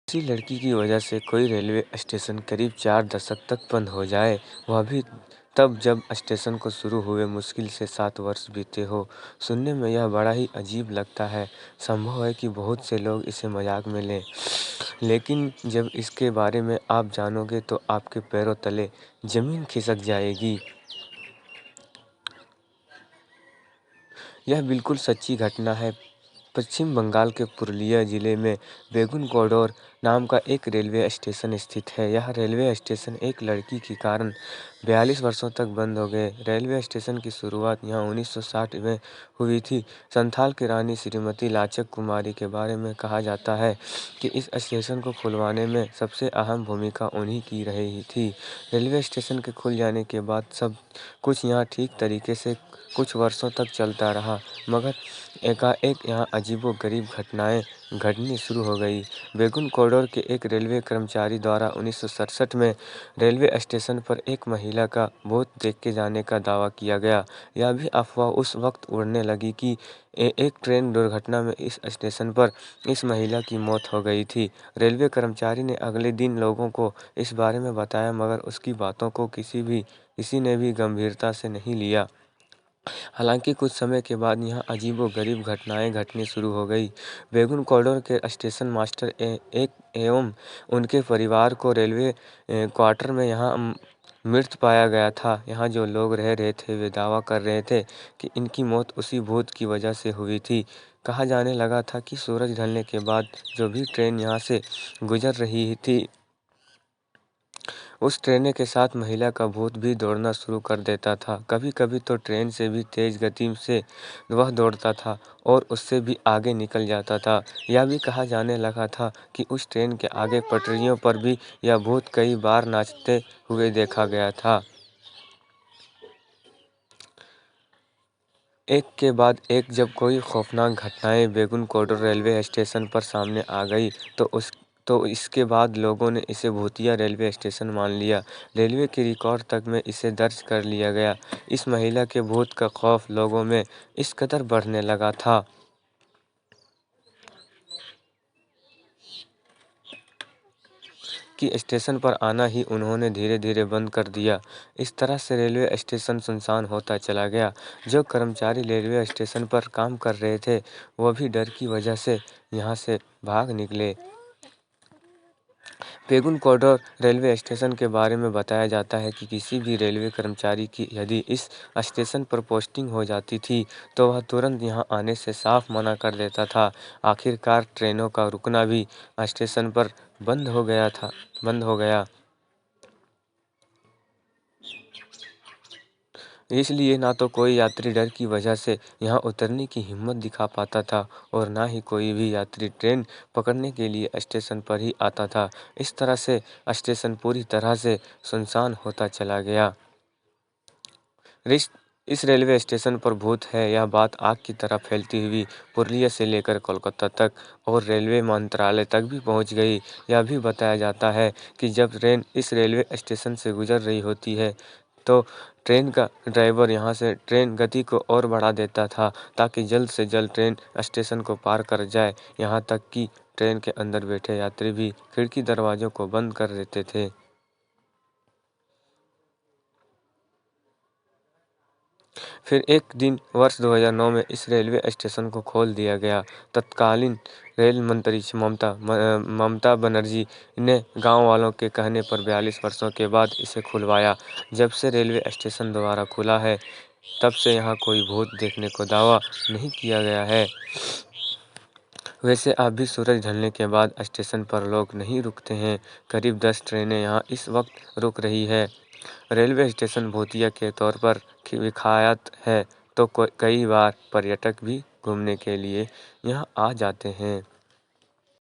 किसी लड़की की वजह से कोई रेलवे स्टेशन करीब 4 दशक तक बंद हो जाए, वह भी तब जब स्टेशन को शुरू हुए मुश्किल से 7 वर्ष बीते हो। सुनने में यह बड़ा ही अजीब लगता है। संभव है कि बहुत से लोग इसे मजाक में लें, लेकिन जब इसके बारे में आप जानोगे तो आपके पैरों तले जमीन खिसक जाएगी। यह बिल्कुल सच्ची घटना है। पश्चिम बंगाल के पुरुलिया जिले में बेगुन कोडोर नाम का एक रेलवे स्टेशन स्थित है। यह रेलवे स्टेशन एक लड़की के कारण 42 वर्षों तक बंद हो गए। रेलवे स्टेशन की शुरुआत यहाँ 1960 में हुई थी। संथाल की रानी श्रीमती लाचक कुमारी के बारे में कहा जाता है कि इस स्टेशन को खुलवाने में सबसे अहम भूमिका उन्हीं की रही थी। रेलवे स्टेशन के खुल जाने के बाद सब कुछ यहाँ ठीक तरीके से कुछ वर्षों तक चलता रहा, मगर एकाएक यहाँ अजीबोगरीब घटनाएं घटनी शुरू हो गई। बेगुन कोडोर के एक रेलवे कर्मचारी द्वारा 1967 में रेलवे स्टेशन पर एक महिला का भूत देखे जाने का दावा किया गया। यह भी अफवाह उस वक्त उड़ने लगी कि एक ट्रेन दुर्घटना में इस स्टेशन पर इस महिला की मौत हो गई थी। रेलवे कर्मचारी ने अगले दिन लोगों को इस बारे में बताया, मगर उसकी बातों को किसी ने भी गंभीरता से नहीं लिया। हालांकि कुछ समय के बाद यहाँ अजीबोगरीब घटनाएं घटनी शुरू हो गई। बेगुन कोडोर के स्टेशन मास्टर एवं उनके परिवार को रेलवे क्वार्टर में यहाँ मृत पाया गया था। यहाँ जो लोग रह रहे थे वे दावा कर रहे थे कि इनकी मौत उसी भूत की वजह से हुई थी। कहा जाने लगा था कि सूरज ढलने के बाद जो भी ट्रेन यहाँ से गुजर रही थी, उस ट्रेन के साथ महिला का भूत भी दौड़ना शुरू कर देता था। कभी-कभी तो ट्रेन से भी तेज गति से वह दौड़ता था और उससे भी आगे निकल जाता था। यह भी कहा जाने लगा था कि उस ट्रेन के आगे पटरियों पर भी यह भूत कई बार नाचते हुए देखा गया था। एक के बाद एक जब कोई खौफनाक घटनाएं बेगुन कोडोर रेलवे स्टेशन पर सामने आ गई तो इसके बाद लोगों ने इसे भूतिया रेलवे स्टेशन मान लिया। रेलवे के रिकॉर्ड तक में इसे दर्ज कर लिया गया। इस महिला के भूत का खौफ लोगों में इस कदर बढ़ने लगा था कि स्टेशन पर आना ही उन्होंने धीरे-धीरे बंद कर दिया। इस तरह से रेलवे स्टेशन सुनसान होता चला गया। जो कर्मचारी रेलवे स्टेशन पर काम कर रहे थे, वह भी डर की वजह से यहाँ से भाग निकले। बेगुन कोडोर रेलवे स्टेशन के बारे में बताया जाता है कि किसी भी रेलवे कर्मचारी की यदि इस स्टेशन पर पोस्टिंग हो जाती थी, तो वह तुरंत यहाँ आने से साफ मना कर देता था। आखिरकार ट्रेनों का रुकना भी स्टेशन पर बंद हो गया। इसलिए ना तो कोई यात्री डर की वजह से यहाँ उतरने की हिम्मत दिखा पाता था और ना ही कोई भी यात्री ट्रेन पकड़ने के लिए स्टेशन पर ही आता था। इस तरह से स्टेशन पूरी तरह से सुनसान होता चला गया। इस रेलवे स्टेशन पर भूत है, यह बात आग की तरह फैलती हुई पुरुलिया से लेकर कोलकाता तक और रेलवे मंत्रालय तक भी पहुंच गई। यह भी बताया जाता है कि जब ट्रेन इस रेलवे स्टेशन से गुजर रही होती है, तो ट्रेन का ड्राइवर यहाँ से ट्रेन गति को और बढ़ा देता था ताकि जल्द से जल्द ट्रेन स्टेशन को पार कर जाए। यहाँ तक कि ट्रेन के अंदर बैठे यात्री भी खिड़की दरवाजों को बंद कर देते थे। फिर एक दिन वर्ष 2009 में इस रेलवे स्टेशन को खोल दिया गया। तत्कालीन रेल मंत्री ममता बनर्जी ने गांव वालों के कहने पर 42 वर्षों के बाद इसे खुलवाया। जब से रेलवे स्टेशन दोबारा खुला है, तब से यहाँ कोई भूत देखने को दावा नहीं किया गया है। वैसे अब भी सूरज ढलने के बाद स्टेशन पर लोग नहीं रुकते हैं। करीब 10 ट्रेनें यहाँ इस वक्त रुक रही है। रेलवे स्टेशन भूतिया के तौर पर विख्यात है, तो कई बार पर्यटक भी घूमने के लिए यहाँ आ जाते हैं।